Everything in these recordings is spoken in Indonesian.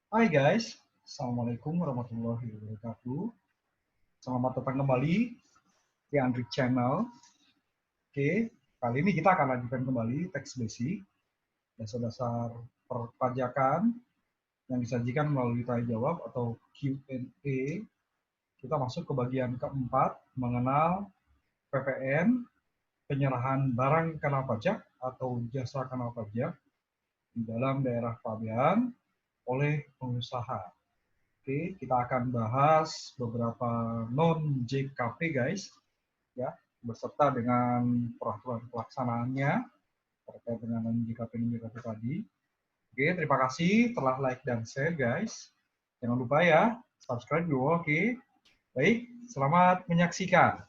Hai guys, Assalamualaikum warahmatullahi wabarakatuh. Selamat datang kembali di Android Channel. Oke, kali ini kita akan lanjutkan kembali teks basic, dasar-dasar perpajakan yang disajikan melalui tanya jawab atau Q&A. Kita masuk ke bagian keempat, mengenal PPN, penyerahan barang kenal pajak atau jasa kenal pajak di dalam daerah pabean oleh pengusaha. Oke, kita akan bahas beberapa non-JKP guys, ya, beserta dengan peraturan pelaksanaannya terkait dengan non-JKP tadi. Oke, terima kasih telah like dan share guys. Jangan lupa ya, subscribe dulu, oke. Baik, selamat menyaksikan.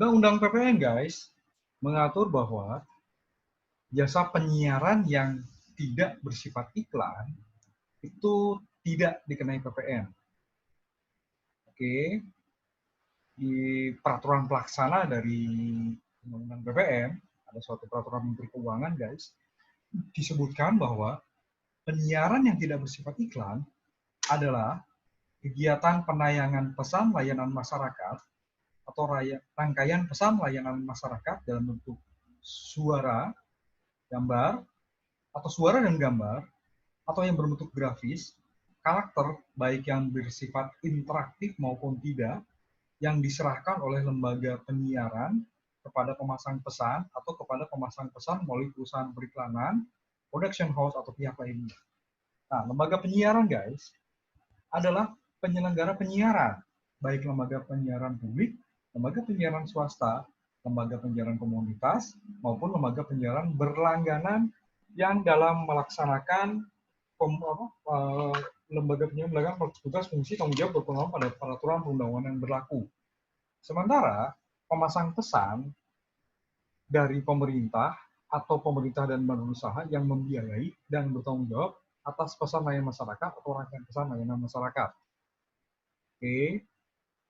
Undang-undang PPN guys mengatur bahwa jasa penyiaran yang tidak bersifat iklan itu tidak dikenai PPN. Oke, di peraturan pelaksana dari Undang-Undang PPN, ada suatu peraturan Menteri Keuangan guys, disebutkan bahwa penyiaran yang tidak bersifat iklan adalah kegiatan penayangan pesan layanan masyarakat atau rangkaian pesan layanan masyarakat dalam bentuk suara, gambar, atau suara dan gambar, atau yang berbentuk grafis, karakter, baik yang bersifat interaktif maupun tidak, yang diserahkan oleh lembaga penyiaran kepada pemasang pesan atau kepada pemasang pesan melalui perusahaan periklanan, production house, atau pihak lainnya. Nah, lembaga penyiaran, guys, adalah penyelenggara penyiaran, baik lembaga penyiaran publik, lembaga penyiaran swasta, lembaga penyiaran komunitas, maupun lembaga penyiaran berlangganan yang dalam melaksanakan lembaga penyiaran melakukan tugas fungsi tanggung jawab berpengaruh pada peraturan perundang-undangan yang berlaku. Sementara pemasang pesan dari pemerintah atau pemerintah dan badan usaha yang membiayai dan bertanggung jawab atas pesan layanan masyarakat atau rangkaian pesan layanan masyarakat. Oke.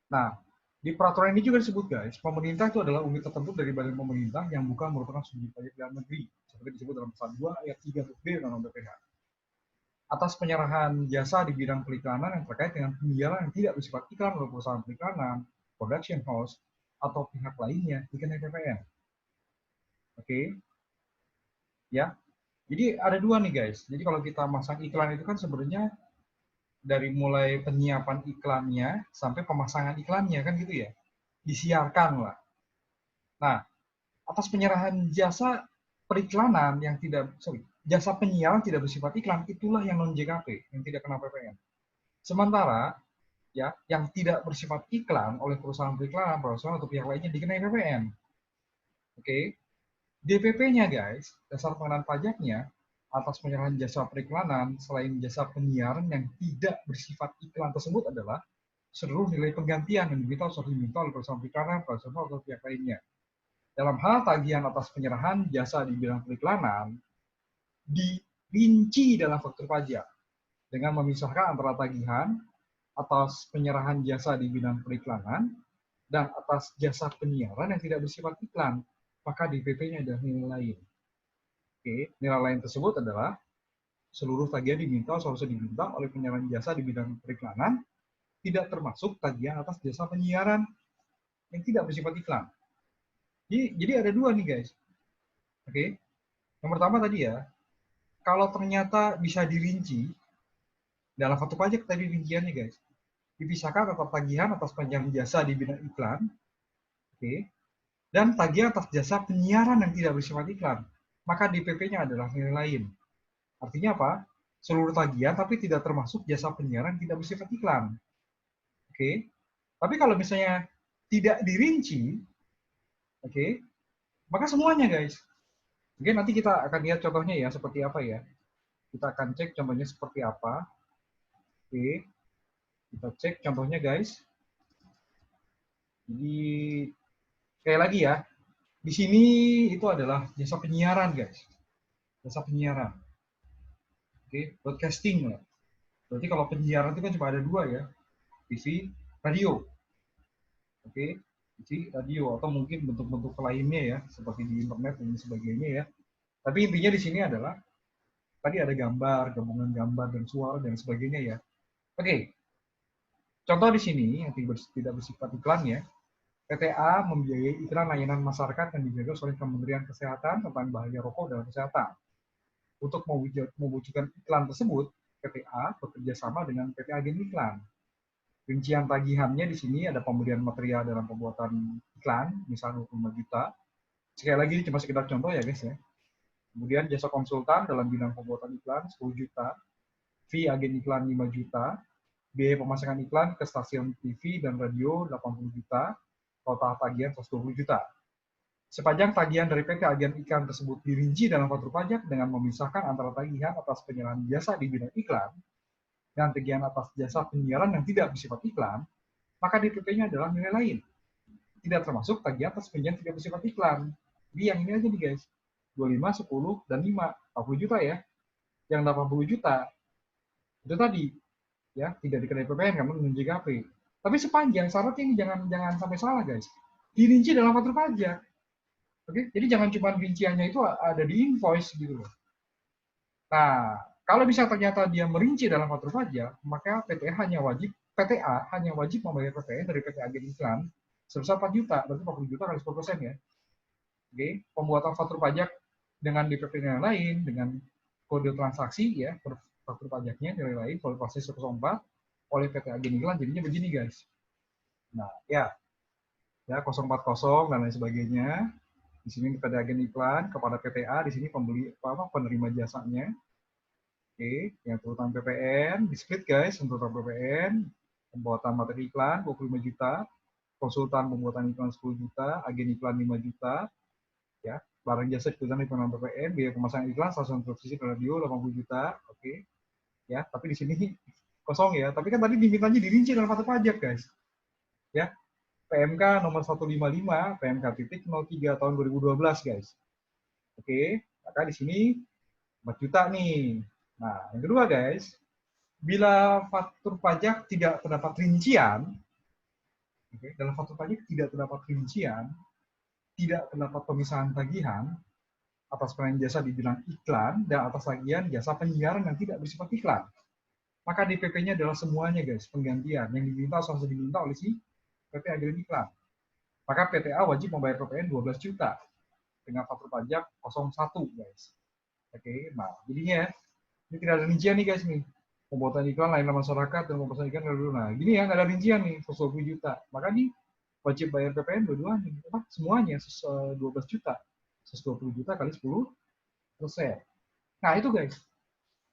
Nah, di peraturan ini juga disebut guys, pemerintah itu adalah unit tertentu dari badan pemerintah yang bukan merupakan subjek pajak dalam negeri, seperti disebut dalam pasal 2 ayat 3 huruf B Undang-Undang BPH. Atas penyerahan jasa di bidang periklanan yang terkait dengan penyiaran yang tidak bersifat iklan oleh perusahaan periklanan, production house, atau pihak lainnya dikenai PPN. Oke. Ya. Jadi ada dua nih guys. Jadi kalau kita masang iklan itu kan sebenarnya dari mulai penyiapan iklannya sampai pemasangan iklannya kan gitu ya. Disiarkan lah. Nah, atas penyerahan jasa periklanan yang tidak, jasa penyiaran tidak bersifat iklan, itulah yang non JKP, yang tidak kena PPN. Sementara ya yang tidak bersifat iklan oleh perusahaan periklanan, perusahaan atau pihak lainnya dikenai PPN. Oke, DPP-nya guys, dasar pengenaan pajaknya atas penyerahan jasa periklanan selain jasa penyiaran yang tidak bersifat iklan tersebut adalah seluruh nilai penggantian yang diminta oleh perusahaan periklanan, perusahaan atau pihak lainnya. Dalam hal tagihan atas penyerahan jasa di bidang periklanan, dirinci dalam faktur pajak dengan memisahkan antara tagihan atas penyerahan jasa di bidang periklanan dan atas jasa penyiaran yang tidak bersifat iklan, maka DPP-nya adalah nilai lain. Oke, nilai lain tersebut adalah seluruh tagihan diminta seharusnya diminta oleh penyerahan jasa di bidang periklanan, tidak termasuk tagihan atas jasa penyiaran yang tidak bersifat iklan. Jadi ada dua nih guys. Oke, yang pertama tadi ya, kalau ternyata bisa dirinci dalam faktur pajak tadi rinciannya guys, dipisahkan antara tagihan atas penyerahan jasa di bidang iklan, oke, dan tagihan atas jasa penyiaran yang tidak bersifat iklan, maka DPP-nya adalah nilai lain. Artinya apa? Seluruh tagihan tapi tidak termasuk jasa penyiaran tidak bersifat iklan. Oke. Tapi kalau misalnya tidak dirinci, oke, maka semuanya guys. Oke, nanti kita akan lihat contohnya ya seperti apa ya. Kita akan cek contohnya seperti apa. Oke. Kita cek contohnya guys. Jadi kayak lagi ya. Di sini itu adalah jasa penyiaran guys. Jasa penyiaran. Oke, broadcasting lah. Berarti kalau penyiaran itu kan cuma ada dua ya. TV, radio. Oke, TV, radio atau mungkin bentuk-bentuk lainnya ya, seperti di internet dan sebagainya ya. Tapi intinya di sini adalah tadi ada gambar, gabungan gambar dan suara dan sebagainya ya. Oke, contoh di sini yang tidak bersifat iklan ya. PTA membiayai iklan layanan masyarakat yang digagas oleh Kementerian Kesehatan tentang bahaya rokok dalam kesehatan. Untuk mewujudkan iklan tersebut, PTA bekerja sama dengan PT Agen Iklan. Rincian tagihannya di sini ada pemberian material dalam pembuatan iklan, misalnya 25 juta. Sekali lagi ini cuma sekedar contoh ya guys ya. Kemudian jasa konsultan dalam bidang pembuatan iklan 10 juta, fee agen iklan 5 juta, biaya pemasangan iklan ke stasiun TV dan radio 80 juta, total tagihan 120 juta. Sepanjang tagihan dari PT agen iklan tersebut dirinci dalam faktur pajak dengan memisahkan antara tagihan atas penyerahan jasa di bidang iklan dan tagihan atas jasa penyiaran yang tidak bersifat iklan, maka DPP-nya adalah nilai lain. Tidak termasuk tagihan atas penyiaran tidak bersifat iklan. Jadi yang ini aja nih guys, 25, 10, dan 5, 40 juta ya. Yang 80 juta, itu tadi, ya tidak dikenai PPN karena non-JKP. Tapi sepanjang syaratnya ini jangan sampai salah guys. Dirinci dalam faktur pajak. Oke, jadi jangan cuma rinciannya itu ada di invoice gitu loh. Nah, kalau bisa ternyata dia merinci dalam faktur pajak, maka PTA hanya wajib membayar PPN dari PT Agen Iklan sebesar 4 juta, berarti 40 juta kali 10% ya. Oke, pembuatan faktur pajak dengan DPP yang lain, dengan kode transaksi ya, faktur pajaknya nilai lain, kalau proses 104 oleh PT Agen Iklan jadinya begini guys. Nah, ya 040 dan lain sebagainya. Di sini PT Agen Iklan kepada PTA, di sini penerima jasanya. Oke, yang terutama PPN, di split guys, untuk PPN, pembuatan materi iklan 25 juta, konsultan pembuatan iklan 10 juta, agen iklan 5 juta, ya, barang jasa ikutan iklan PPN, biaya pemasangan iklan, stasiun televisi radio 80 juta, oke, ya, tapi di sini kosong ya, tapi kan tadi dimintanya dirinci dalam faktur pajak guys, ya, PMK nomor 155, PMK titik 03 tahun 2012 guys, oke, maka di sini 4 juta nih. Nah, yang kedua guys, bila faktur pajak tidak terdapat rincian, dalam faktur pajak tidak terdapat rincian, tidak terdapat pemisahan tagihan atas pelayanan jasa di bidang iklan dan atas tagihan jasa penyiaran yang tidak bersifat iklan, maka DPP-nya adalah semuanya guys, penggantian yang diminta oleh si PT Agen Iklan. Maka PTA wajib membayar PPN 12 juta dengan faktur pajak 01 guys. Oke, nah jadinya ini tidak ada rincian nih guys nih. Pembuatan iklan layanan masyarakat dan pembuatan iklan dulu. Nah, gini ya, nggak ada rincian nih, 120 juta. Maka nih wajib bayar PPN dua-duanya. Semuanya 12 juta. 120 juta kali 10%. Nah, itu guys.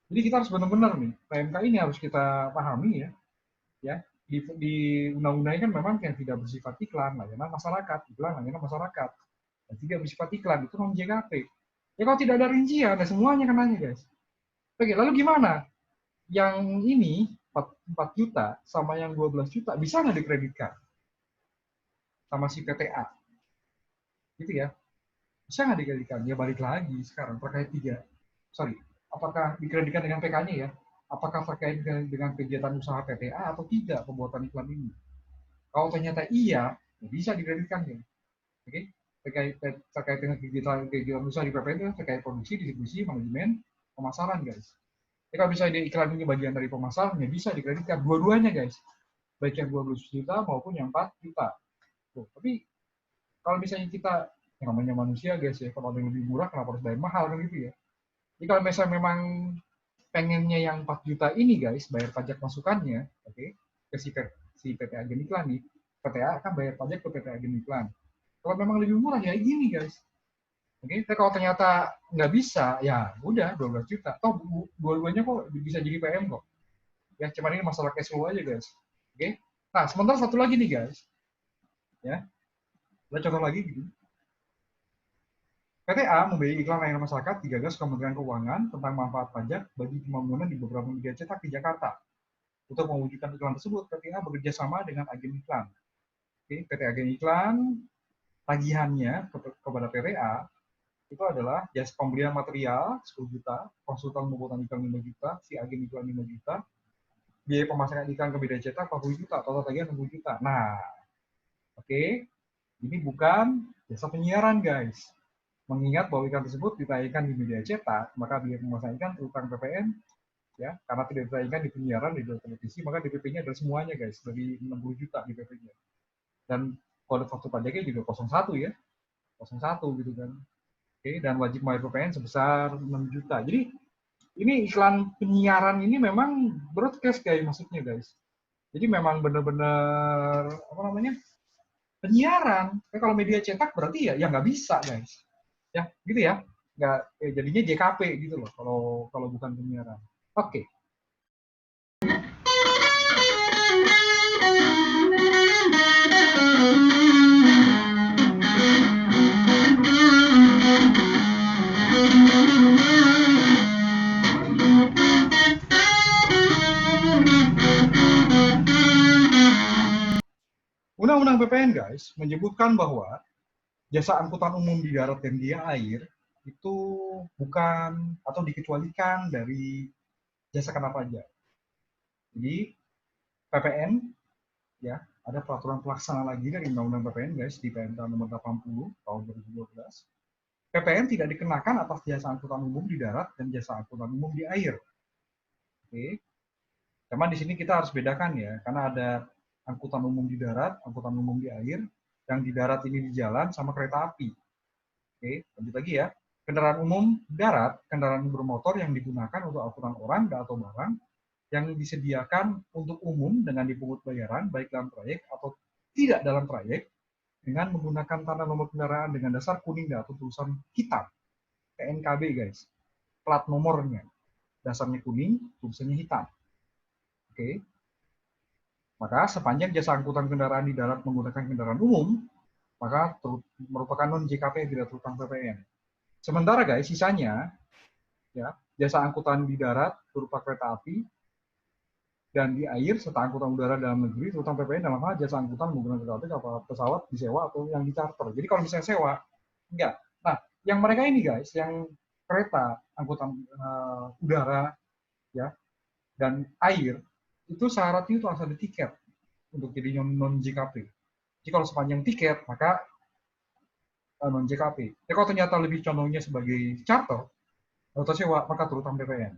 Jadi kita harus benar-benar nih, PMK ini harus kita pahami ya. Ya. di undang-undangnya kan memang yang tidak bersifat iklan, layanan masyarakat, iklan layanan masyarakat, dan tidak bersifat iklan itu non JKP. Ya kalau tidak ada rincian, ya semuanya kenanya guys. Oke, lalu gimana? Yang ini 4 juta sama yang 12 juta bisa nggak dikreditkan sama si PTA? Gitu ya. Bisa nggak dikreditkan? Ya balik lagi sekarang terkait apakah dikreditkan dengan PK-nya ya? Apakah terkait dengan kegiatan usaha PTA atau tidak pembuatan iklan ini? Kalau ternyata iya, ya bisa dikreditkan ya. Oke? Terkait dengan kegiatan usaha di PPN itu terkait produksi, distribusi, manajemen, pemasaran guys. Ya, kalau misalnya iklan ini bagian dari pemasaran, ya bisa dikreditkan dua-duanya guys. Baik yang 12 juta maupun yang 4 juta. Tuh, tapi kalau misalnya kita, yang namanya manusia guys ya, kalau ada yang lebih murah kenapa harus bayar mahal kan gitu ya. Jadi kalau misalnya memang pengennya yang 4 juta ini guys, bayar pajak masukannya, oke, ke si PT Agen Iklan nih, PTA akan bayar pajak ke PT Agen Iklan. Kalau memang lebih murah ya gini guys. Oke, tapi kalau ternyata nggak bisa, ya udah 12 juta. Toh dua-duanya kok bisa jadi PM kok. Ya, cuman ini masalah cash flow aja guys. Oke. Nah, sementara satu lagi nih guys. Ya, kita contoh lagi gitu. PTA membiayai iklan layanan masyarakat digagas Kementerian Keuangan tentang manfaat pajak bagi pembangunan di beberapa media cetak di Jakarta. Untuk mewujudkan iklan tersebut, PTA bekerja sama dengan agen iklan. Oke, PT Agen Iklan, tagihannya kepada PTA itu adalah jasa pembelian material 10 juta, konsultan pembuatan iklan 5 juta, si agen iklan 5 juta, biaya pemasangan iklan ke media cetak 40 juta, total tagihan 60 juta. Nah, oke, ini bukan jasa penyiaran guys. Mengingat bahwa iklan tersebut ditayangkan di media cetak, maka biaya pemasangan iklan terutang PPN, ya, karena tidak ditayangkan di penyiaran di televisi, maka DPP-nya adalah semuanya guys, dari 60 juta di DPP-nya. Dan kode faktur pajaknya juga 01 ya, 01 gitu kan. Oke, dan wajib bayar PPN sebesar 6 juta. Jadi ini iklan penyiaran ini memang broadcast guys maksudnya guys. Jadi memang benar-benar apa namanya penyiaran. Kalau media cetak berarti ya nggak bisa guys. Ya gitu ya. Nggak jadinya JKP gitu loh kalau kalau bukan penyiaran. Oke. Undang-Undang PPN guys menyebutkan bahwa jasa angkutan umum di darat dan di air itu bukan atau dikecualikan dari jasa kena pajak. Jadi PPN ya ada peraturan pelaksana lagi dari Undang-Undang PPN guys di PMK nomor 80 tahun 2012. PPN tidak dikenakan atas jasa angkutan umum di darat dan jasa angkutan umum di air. Oke. Cuman di sini kita harus bedakan ya, karena ada angkutan umum di darat, angkutan umum di air. Yang di darat ini di jalan sama kereta api. Oke, lanjut lagi ya. Kendaraan umum darat, kendaraan bermotor yang digunakan untuk angkutan orang atau barang yang disediakan untuk umum dengan dipungut bayaran baik dalam trayek atau tidak dalam trayek dengan menggunakan tanda nomor kendaraan dengan dasar kuning atau tulisan hitam. TNKB guys. Plat nomornya. Dasarnya kuning, tulisannya hitam. Oke. Maka sepanjang jasa angkutan kendaraan di darat menggunakan kendaraan umum, maka merupakan non JKP yang tidak terutang PPN. Sementara guys, sisanya ya, jasa angkutan di darat berupa kereta api dan di air serta angkutan udara dalam negeri terutang PPN dalam hal jasa angkutan menggunakan kereta api, kapal pesawat disewa atau yang dicarter. Jadi kalau misalnya sewa, enggak. Nah, yang mereka ini guys, yang kereta, angkutan udara, ya, dan air itu syaratnya itu harus ada tiket untuk jadi non JKP. Jadi kalau sepanjang tiket maka non JKP. Ya kalau ternyata lebih condongnya sebagai charter atau sewa maka terutang PPN.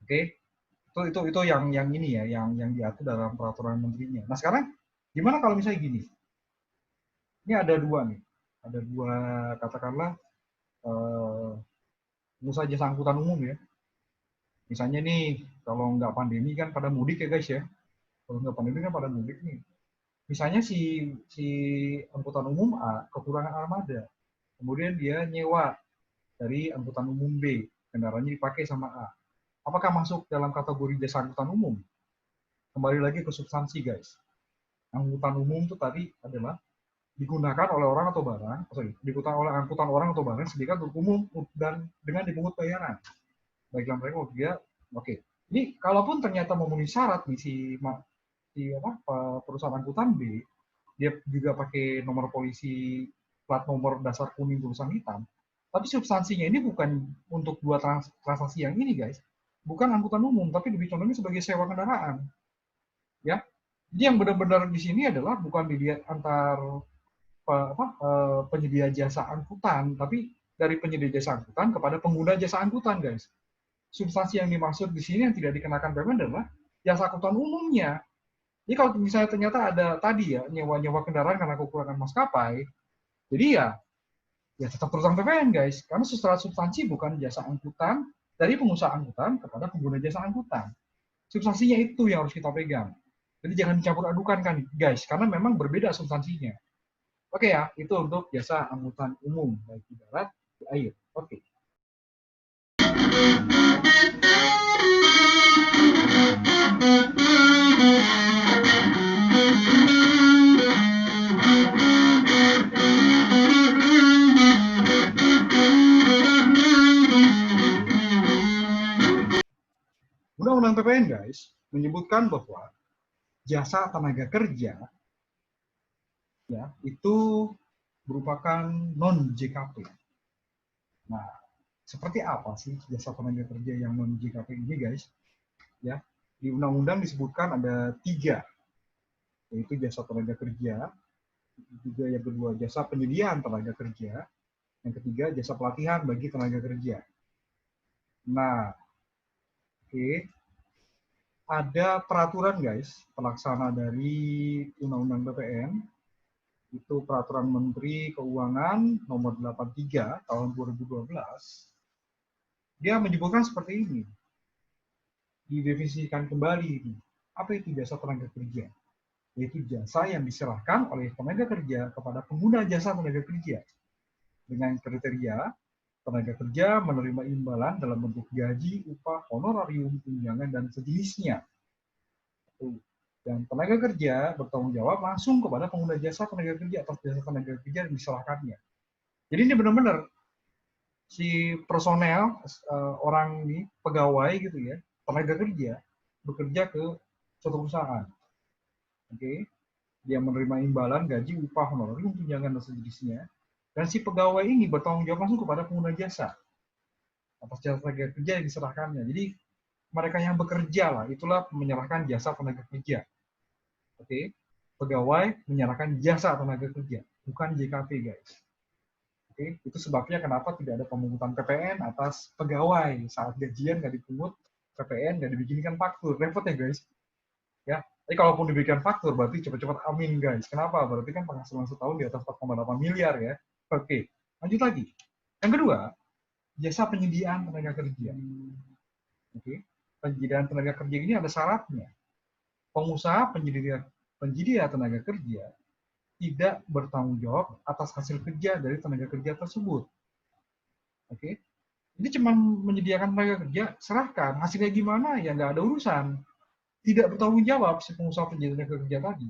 Oke, itu yang ini ya, yang diatur dalam peraturan menterinya. Nah sekarang gimana kalau misalnya gini? Ini ada dua nih, ada dua katakanlah usaha jasa angkutan umum ya. Misalnya nih kalau nggak pandemi kan pada mudik ya guys ya. Kalau nggak pandemi kan pada mudik nih. Misalnya si angkutan umum A kekurangan armada, kemudian dia nyewa dari angkutan umum B, kendaraannya dipakai sama A. Apakah masuk dalam kategori jasa angkutan umum? kembali lagi ke substansi, guys. Angkutan umum itu tadi adalah digunakan oleh orang atau barang, digunakan oleh angkutan orang atau barang sedangkan untuk umum dan dengan dipungut bayaran. Baik dalam mereka dia, oke. Ini kalaupun ternyata memenuhi syarat nih si perusahaan angkutan B, dia juga pakai nomor polisi plat nomor dasar kuning tulisan hitam, tapi substansinya ini bukan untuk dua transaksi yang ini, guys. Bukan angkutan umum, tapi lebih condongnya sebagai sewa kendaraan. Ya, jadi yang benar-benar di sini adalah bukan dilihat antar penyedia jasa angkutan, tapi dari penyedia jasa angkutan kepada pengguna jasa angkutan, guys. Substansi yang dimaksud di sini yang tidak dikenakan PPN adalah jasa angkutan umumnya. Jadi kalau misalnya ternyata ada tadi ya nyewa kendaraan karena kekurangan maskapai, jadi ya tetap terutang PPN, guys, karena secara substansi bukan jasa angkutan dari pengusaha angkutan kepada pengguna jasa angkutan. Substansinya itu yang harus kita pegang. Jadi jangan dicampur adukan kan, guys, karena memang berbeda substansinya. Oke ya, itu untuk jasa angkutan umum, baik di darat, di air. Oke. Undang-Undang PPN, guys, menyebutkan bahwa jasa tenaga kerja ya itu merupakan non JKP. Nah, seperti apa sih jasa tenaga kerja yang non JKP ini, guys? Ya, di undang-undang disebutkan ada 3, yaitu jasa tenaga kerja, juga yang kedua jasa penyediaan tenaga kerja, yang ketiga jasa pelatihan bagi tenaga kerja. Nah, oke, ada peraturan, guys, pelaksana dari Undang-Undang PPN, itu Peraturan Menteri Keuangan Nomor 83 Tahun 2012. Dia menyebutkan seperti ini. Didefinisikan kembali, apa itu jasa tenaga kerja? Yaitu jasa yang diserahkan oleh tenaga kerja kepada pengguna jasa tenaga kerja dengan kriteria tenaga kerja menerima imbalan dalam bentuk gaji, upah, honorarium, tunjangan, dan sejenisnya. Dan tenaga kerja bertanggung jawab langsung kepada pengguna jasa tenaga kerja atas jasa tenaga kerja yang diserahkannya. Jadi ini benar-benar si personel, orang ini, pegawai gitu ya, tenaga kerja, bekerja ke suatu perusahaan. Oke, dia menerima imbalan, gaji, upah, honorarium, tunjangan, dan sejenisnya. Dan si pegawai ini bertanggung jawab langsung kepada pengguna jasa atas jasa tenaga kerja yang diserahkannya. Jadi mereka yang bekerja lah, itulah menyerahkan jasa tenaga kerja. Oke, pegawai menyerahkan jasa tenaga kerja, bukan JKP, guys. Oke, itu sebabnya kenapa tidak ada pemungutan PPN atas pegawai saat gajian nggak dipungut PPN, nggak dibikinkan faktur, repot ya, guys. Ya, tapi kalaupun diberikan faktur berarti cepat-cepat amin, guys. Kenapa? Berarti kan penghasilan setahun di atas 4,8 miliar ya. Oke, lanjut lagi. Yang kedua, jasa penyediaan tenaga kerja. Oke, penyediaan tenaga kerja ini ada syaratnya. Pengusaha penyedia tenaga kerja tidak bertanggung jawab atas hasil kerja dari tenaga kerja tersebut. Oke, ini cuma menyediakan tenaga kerja, serahkan. Hasilnya gimana ya nggak ada urusan. Tidak bertanggung jawab si pengusaha penyedia tenaga kerja tadi.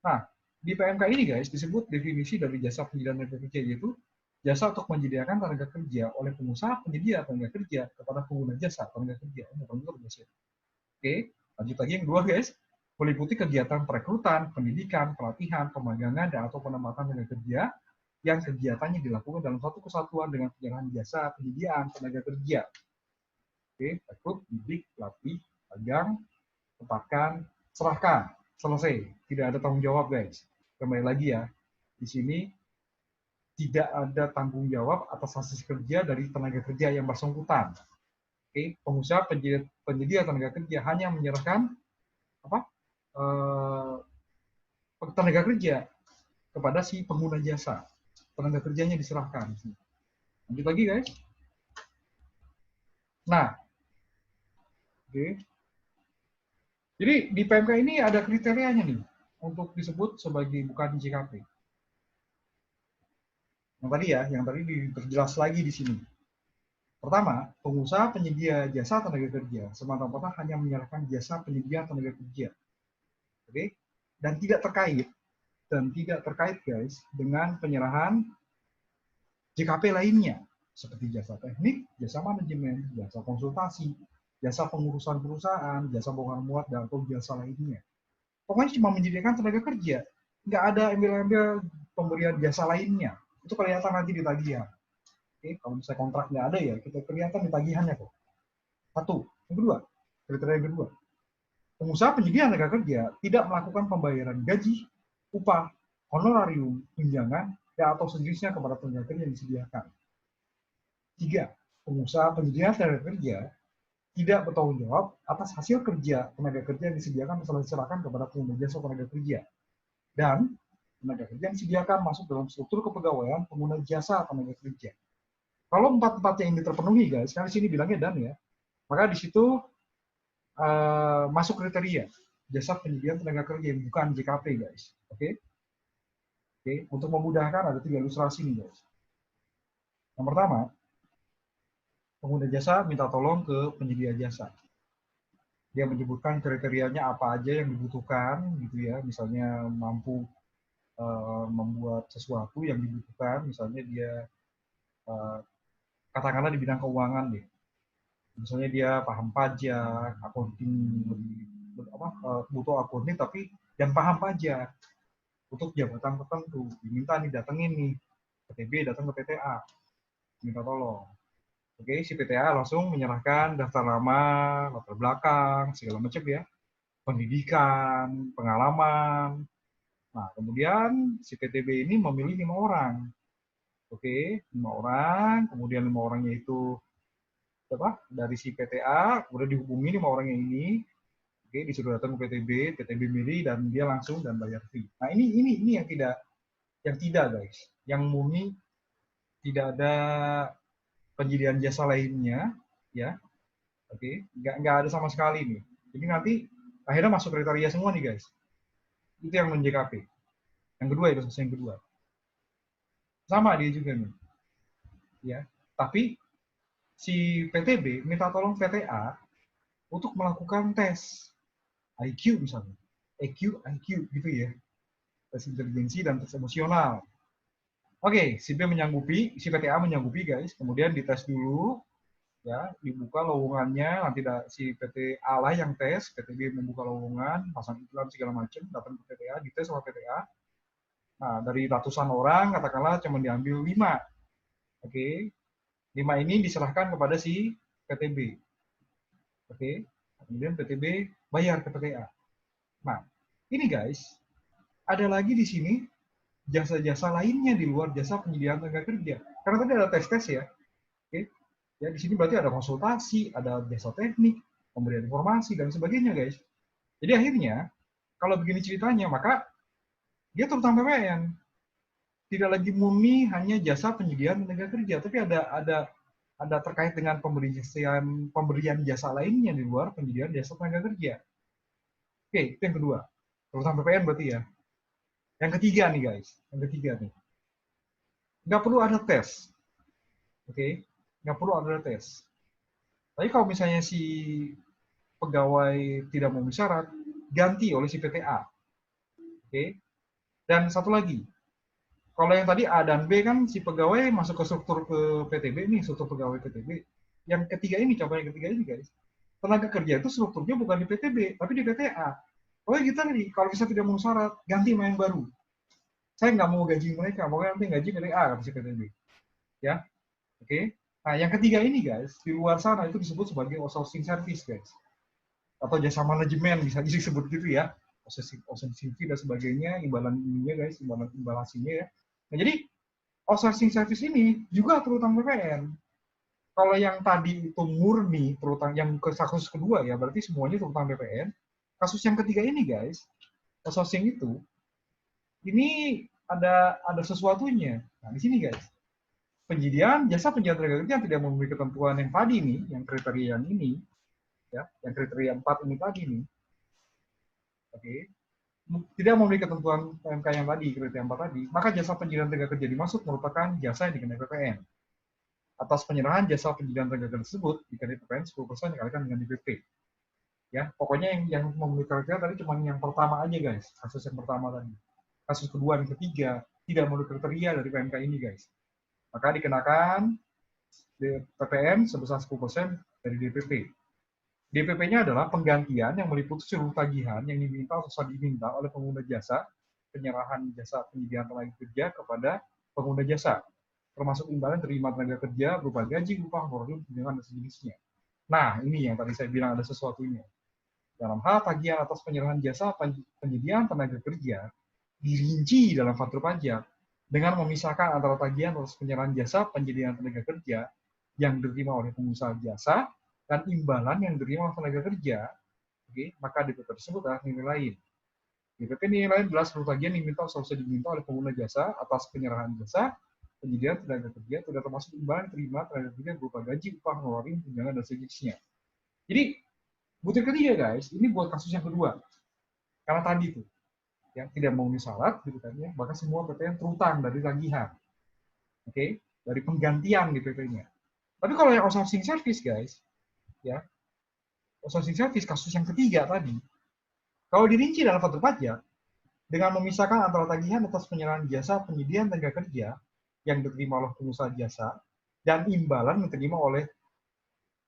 Nah, di PMK ini, guys, disebut definisi dari jasa penyediaan tenaga kerja, yaitu jasa untuk menyediakan tenaga kerja oleh pengusaha penyedia tenaga kerja kepada pengguna jasa tenaga kerja. Oke, lanjut lagi yang kedua, guys. Meliputi kegiatan perekrutan, pendidikan, pelatihan, pemagangan, dan atau penempatan tenaga kerja yang kegiatannya dilakukan dalam satu kesatuan dengan penyerahan jasa penyediaan tenaga kerja. Oke, rekrut, didik, latih, magang, tempatkan, serahkan, selesai. Tidak ada tanggung jawab, guys. Kembali lagi ya, di sini tidak ada tanggung jawab atas hasil kerja dari tenaga kerja yang bersangkutan. Oke, pengusaha penyedia tenaga kerja hanya menyerahkan tenaga kerja kepada si pengguna jasa. Tenaga kerjanya diserahkan. Lanjut lagi, guys. Nah, oke. Jadi di PMK ini ada kriterianya nih untuk disebut sebagai bukan JKP. Yang tadi diperjelas lagi di sini. Pertama, pengusaha penyedia jasa tenaga kerja semata-mata hanya menyerahkan jasa penyedia tenaga kerja Oke? Dan tidak terkait guys dengan penyerahan JKP lainnya seperti jasa teknik, jasa manajemen, jasa konsultasi, jasa pengurusan perusahaan, jasa bongkar muat dan atau jasa lainnya. Pokoknya cuma menyediakan tenaga kerja, nggak ada embel-embel pemberian jasa lainnya. Itu kelihatan nanti di tagihan. Oke, kalau misalnya kontrak nggak ada ya, kita kelihatan di tagihannya kok. Satu. Yang kedua, kriteria yang kedua, pengusaha penyedia tenaga kerja tidak melakukan pembayaran gaji, upah, honorarium, tunjangan, atau sejenisnya kepada tenaga kerja yang disediakan. Tiga, pengusaha penyedia tenaga kerja tidak bertanggung jawab atas hasil kerja tenaga kerja yang disediakan setelah diserahkan kepada pengguna jasa tenaga kerja. Dan tenaga kerja yang disediakan masuk dalam struktur kepegawaian pengguna jasa tenaga kerja. Kalau empat-empatnya ini terpenuhi, guys, kan di sini bilangnya dan ya, maka di situ masuk kriteria jasa penyediaan tenaga kerja yang bukan JKP, guys. Oke? Oke, untuk memudahkan ada 3 ilustrasi nih, guys. Yang pertama, pengguna jasa minta tolong ke penyedia jasa. Dia menyebutkan kriterianya apa aja yang dibutuhkan, gitu ya. Misalnya mampu membuat sesuatu yang dibutuhkan, misalnya dia katakanlah di bidang keuangan deh. Misalnya dia paham pajak, accounting, butuh accounting tapi dan paham pajak untuk jabatan tertentu. Diminta nih datengin nih PTB, datang ke PTA, minta tolong. Oke, si PTA langsung menyerahkan daftar nama, latar belakang, segala macam ya, pendidikan, pengalaman. Nah, kemudian si PTB ini memilih 5 orang. Oke, 5 orang, kemudian 5 orangnya itu dari si PTA, kemudian dihubungi 5 orangnya ini, oke, disuruh datang ke PTB, PTB milih dan dia langsung dan bayar fee. Nah, ini yang tidak guys, yang murni tidak ada penyediaan jasa lainnya, ya, oke, nggak ada sama sekali nih. Jadi nanti akhirnya masuk kriteria semua nih guys. Itu yang non-JKP. Yang kedua itu yang kedua. Sama dia juga nih, ya. Tapi si PTB minta tolong PTA untuk melakukan tes IQ misalnya, EQ, IQ gitu ya, tes inteligensi dan tes emosional. Oke, si B menyanggupi, si PTA menyanggupi guys, kemudian dites dulu, ya, dibuka lowongannya, nanti si PTA lah yang tes, PTB membuka lowongan, pasang iklan segala macam, datang ke PTA, dites sama PTA. Nah, dari ratusan orang, katakanlah cuma diambil 5. Oke, 5 ini diserahkan kepada si PTB. Oke, kemudian PTB bayar ke PTA. Nah, ini guys, ada lagi di sini jasa-jasa lainnya di luar jasa penyediaan tenaga kerja. Karena tadi ada tes-tes ya. Oke. Ya, di sini berarti ada konsultasi, ada jasa teknik, pemberian informasi dan sebagainya, guys. Jadi akhirnya kalau begini ceritanya, maka dia tentang PPN. Tidak lagi murni hanya jasa penyediaan tenaga kerja, tapi ada terkait dengan pemberian jasa lainnya di luar penyediaan jasa tenaga kerja. Oke, itu yang kedua. Tentang PPN berarti ya. Yang ketiga nih guys, yang ketiga nih. Nggak perlu ada tes. Oke, nggak perlu ada tes. Tapi kalau misalnya si pegawai tidak memenuhi syarat, ganti oleh si PTA. Oke. Dan satu lagi, kalau yang tadi A dan B kan si pegawai masuk ke struktur ke PTB nih, struktur pegawai PTB. Yang ketiga ini, contoh yang ketiga ini guys, tenaga kerja itu strukturnya bukan di PTB, tapi di PTA. Oh kita nih, kalau bisa tidak memenuhi syarat, ganti sama yang baru. Saya nggak mau gaji mereka, pokoknya nanti gaji dari A, kata si PTB. Ya, oke. Nah, yang ketiga ini guys, di luar sana itu disebut sebagai outsourcing service guys. Atau jasa manajemen, bisa disebut gitu ya. Outsourcing fee dan sebagainya, imbalan ininya guys, imbal hasilnya ya. Nah, jadi outsourcing service ini juga terutang PPN. Kalau yang tadi itu murni terutang, yang kasus kedua ya, berarti semuanya terutang PPN. Kasus yang ketiga ini guys, outsourcing itu, ini ada sesuatunya. Nah, di sini guys, penyediaan jasa penyediaan tenaga kerja yang tidak memenuhi ketentuan yang tadi nih, yang kriteria yang ini, ya, yang kriteria 4 ini tadi nih, oke, tidak memenuhi ketentuan PMK yang tadi, kriteria 4 tadi, maka jasa penyediaan tenaga kerja dimaksud merupakan jasa yang dikenai PPN. Atas penyerahan jasa penyediaan tenaga kerja tersebut dikenai PPN 10% dikalikan dengan DPP. Ya, pokoknya yang memenuhi kriteria tadi cuma yang pertama aja guys, kasus yang pertama tadi. Kasus kedua dan ketiga tidak memenuhi kriteria dari PMK ini guys. Maka dikenakan PPN sebesar 10% dari DPP. DPP-nya adalah penggantian yang meliputi seluruh tagihan yang diminta atau diminta oleh pengguna jasa, penyerahan jasa penyediaan tenaga kerja kepada pengguna jasa, termasuk imbalan terima tenaga kerja berupa gaji, upah, honorer, tunjangan, dan sejenisnya. Nah, ini yang tadi saya bilang ada sesuatunya. Dalam hal tagihan atas penyerahan jasa penyediaan tenaga kerja, dirinci dalam faktur pajak dengan memisahkan antara tagihan atas penyerahan jasa penyediaan tenaga kerja yang diterima oleh pengusaha jasa dan imbalan yang diterima oleh tenaga kerja, maka DPP tersebut adalah nilai lain. DPP nilai lain adalah seluruh tagihan diminta atau diminta oleh pengguna jasa atas penyerahan jasa penyediaan tenaga kerja tidak termasuk imbalan yang diterima tenaga kerja berupa gaji, upah, honorer, tunjangan, dan sejenisnya. Jadi butir ketiga guys, ini buat kasus yang kedua. Karena tadi tuh, ya tidak memenuhi syarat, gitu kan ya, bahkan semua PPN terutang dari tagihan, dari penggantian DPP-nya. Tapi kalau yang outsourcing service guys, ya outsourcing service kasus yang ketiga tadi, kalau dirinci dalam faktur pajak dengan memisahkan antara tagihan atas penyerahan jasa penyediaan tenaga kerja yang diterima oleh pengusaha jasa dan imbalan yang diterima oleh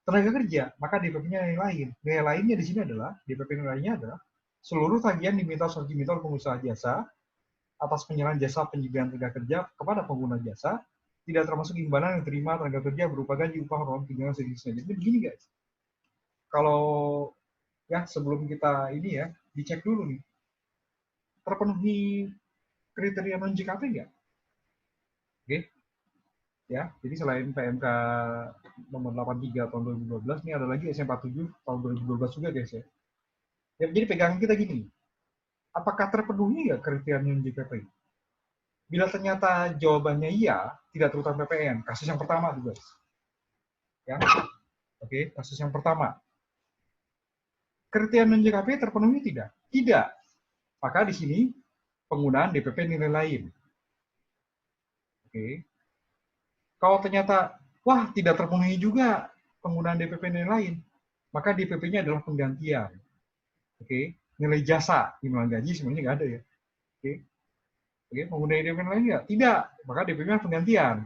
tenaga kerja, maka DPP-nya nilai lain. Nilai lainnya di sini adalah DPP nilainya adalah seluruh tagihan diminta oleh pengusaha jasa atas penyerahan jasa penyediaan tenaga kerja kepada pengguna jasa, tidak termasuk imbalan yang diterima tenaga kerja berupa gaji, upah, honorer, tunjangan, sejenisnya. Jadi begini guys, kalau ya sebelum kita ini ya dicek dulu nih, terpenuhi kriteria non JKP nggak? Oke, ya. Jadi selain PMK nomor 83 tahun 2012, ini ada lagi SM47 tahun 2012 juga guys ya. Ya, jadi pegangan kita gini, apakah terpenuhi nggak kriteria non JKP? Bila ternyata jawabannya iya, tidak terutang PPN. Kasus yang pertama tuh guys. Ya, oke, kasus yang pertama. Kriteria non JKP terpenuhi tidak? Tidak. Maka di sini penggunaan DPP nilai lain. Oke. Kalau ternyata wah tidak terpenuhi juga penggunaan DPP nilai lain, maka DPP-nya adalah penggantian. Oke. Nilai jasa, imbalan gaji sebenarnya nggak ada ya. Oke. Oke, penggunaan DPP lain nggak? Tidak. Maka DPP-nya penggantian.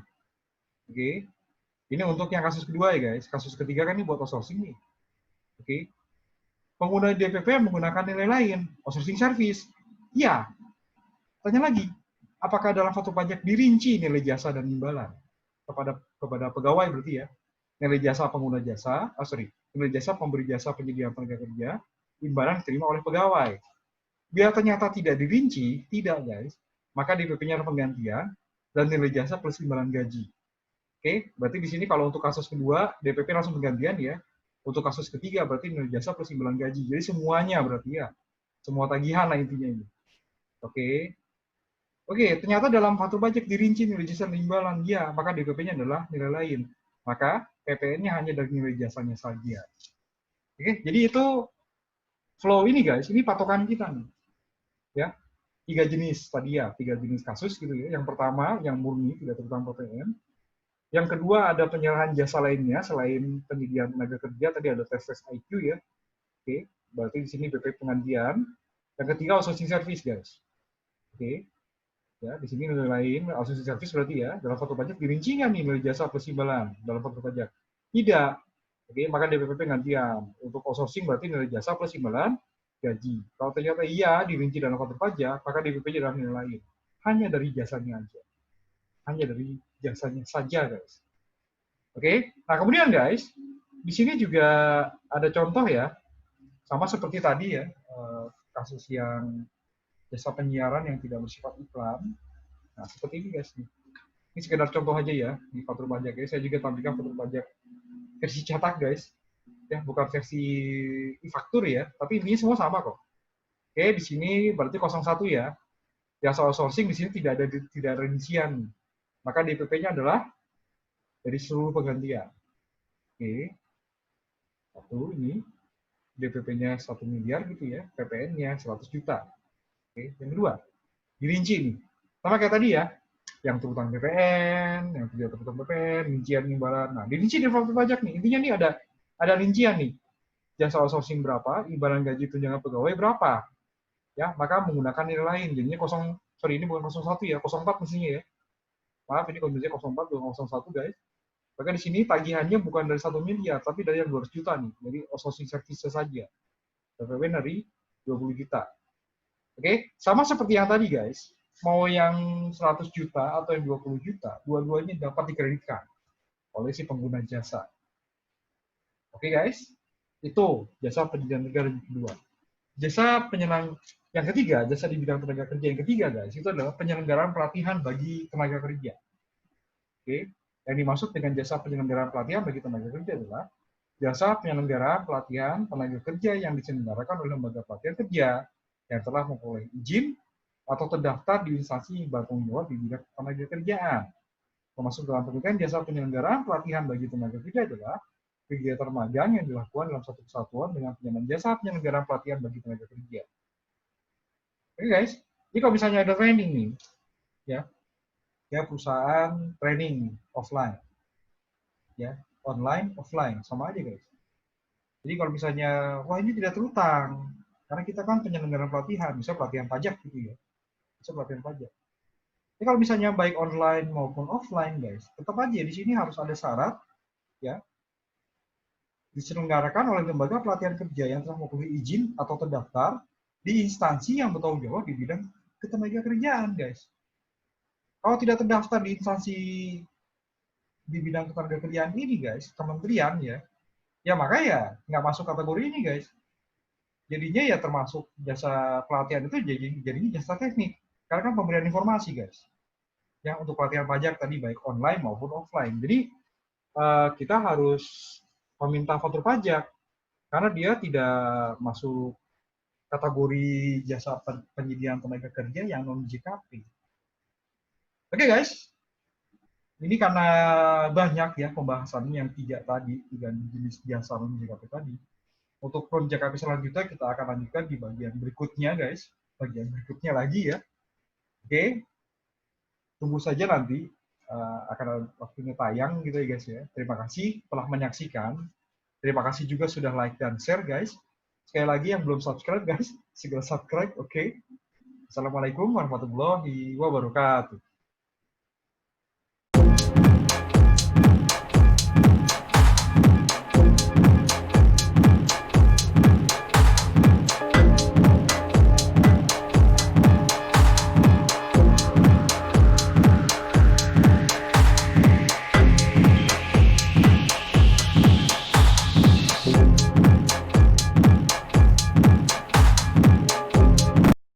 Oke. Ini untuk yang kasus kedua ya guys. Kasus ketiga kan ini buat outsourcing nih. Oke. Pengguna DPP menggunakan nilai lain, outsourcing service. Iya. Tanya lagi, apakah dalam faktur pajak dirinci nilai jasa dan imbalan kepada pegawai berarti ya? Nilai jasa pengguna jasa, nilai jasa pemberi jasa penyediaan tenaga kerja, imbalan diterima oleh pegawai. Bila ternyata tidak dirinci, tidak guys, maka DPP-nya adalah penggantian dan nilai jasa plus imbalan gaji. Oke, berarti di sini kalau untuk kasus kedua DPP langsung penggantian ya. Untuk kasus ketiga berarti nilai jasa plus imbalan gaji. Jadi semuanya berarti ya. Semua tagihan lah intinya ini. Oke. Oke, ternyata dalam faktur pajak dirinci nilai jasa dan imbalan. Ya, maka DPP-nya adalah nilai lain. Maka PPN-nya hanya dari nilai jasanya saja. Oke, jadi itu flow ini guys, ini patokan kita nih. Ya, 3 jenis tadi ya, 3 jenis kasus gitu ya. Yang pertama yang murni tidak terutang PPN. Yang kedua ada penyerahan jasa lainnya selain penyediaan tenaga kerja, tadi ada tes IQ ya. Oke, berarti di sini BP penggantian. Yang ketiga outsourcing service guys. Oke. Ya, di sini nilai lain outsourcing service berarti ya dalam faktur pajak dirinci nggak nih nilai jasa plus imbalan dalam faktur pajak? Tidak. Oke, maka DPP penggantian. Untuk outsourcing berarti nilai jasa plus imbalan gaji. Kalau ternyata iya dirinci dalam faktur pajak, maka DPP adalah nilai lain. Hanya dari jasanya aja. Hanya dari jasanya saja guys. Oke, nah kemudian guys, di sini juga ada contoh ya, sama seperti tadi ya, kasus yang jasa penyiaran yang tidak bersifat iklan. Nah seperti ini guys, ini sekedar contoh aja ya di faktur pajak. Saya juga tampilkan faktur pajak versi cetak guys, ya bukan versi e-faktur ya, tapi ini semua sama kok. Oke, di sini berarti 01 ya, jasa outsourcing di sini tidak ada rincian, maka DPP-nya adalah dari seluruh penggantian. Oke, satu ini DPP-nya 1 miliar gitu ya, PPN-nya 100 juta. Oke, yang kedua, dirinci nih. Sama kayak tadi ya, yang terutang PPN, yang tidak terutang PPN, rincian imbalan. Nah, dirinci di faktur pajak nih. Intinya nih ada rincian nih. jasa outsourcing berapa, imbalan gaji tunjangan pegawai berapa. Ya, maka menggunakan nilai lain. Jadinya ini bukan 01 ya, 04 mestinya ya. Maaf, ini kondisinya 04 bukan 01 guys. Maka di sini tagihannya bukan dari 1 miliar, tapi dari yang 200 juta nih, dari outsourcing service saja. PPWN dari 20 juta. Oke, sama seperti yang tadi guys, mau yang 100 juta atau yang 20 juta, dua-duanya dapat dikreditkan oleh si pengguna jasa. Oke guys, itu jasa pendidikan negara yang kedua. Jasa yang ketiga, jasa di bidang tenaga kerja yang ketiga guys, itu adalah penyelenggaraan pelatihan bagi tenaga kerja. Oke, yang dimaksud dengan jasa penyelenggaraan pelatihan bagi tenaga kerja adalah jasa penyelenggaraan pelatihan tenaga kerja yang diselenggarakan oleh lembaga pelatihan kerja yang telah memperoleh izin atau terdaftar di instansi bertanggung jawab di bidang tenaga kerjaan. Termasuk dalam pengertian jasa penyelenggaraan pelatihan bagi tenaga kerja adalah kegiatan magang yang dilakukan dalam satu kesatuan dengan penyelenggaraan jasa penyelenggaraan pelatihan bagi tenaga kerja. Oke guys, jadi kalau misalnya ada training nih, ya perusahaan training offline, ya online offline sama aja guys. Jadi kalau misalnya, wah ini tidak terutang, karena kita kan penyelenggaraan pelatihan, misalnya pelatihan pajak gitu ya, bisa pelatihan pajak. Jadi kalau misalnya baik online maupun offline guys, tetap aja di sini harus ada syarat, ya, diselenggarakan oleh lembaga pelatihan kerja yang telah mempunyai izin atau terdaftar di instansi yang bertanggung jawab di bidang ketenagakerjaan guys. Kalau tidak terdaftar di instansi di bidang ketenagakerjaan ini guys, kementerian ya maka ya nggak masuk kategori ini guys. Jadinya ya termasuk jasa pelatihan itu jadinya jasa teknik. Karena kan pemberian informasi guys. Ya untuk pelatihan pajak tadi baik online maupun offline. Jadi kita harus meminta faktur pajak karena dia tidak masuk kategori jasa penyediaan tenaga kerja yang non JKP. Oke guys, ini karena banyak ya pembahasannya yang tiga jenis jasa non JKP tadi. Untuk non JKP selanjutnya kita akan lanjutkan di bagian berikutnya guys, bagian berikutnya lagi ya. Oke, tunggu saja nanti akan ada waktunya tayang gitu ya guys ya. Terima kasih telah menyaksikan. Terima kasih juga sudah like dan share guys. Sekali lagi yang belum subscribe guys, segera subscribe, oke. Assalamualaikum warahmatullahi wabarakatuh.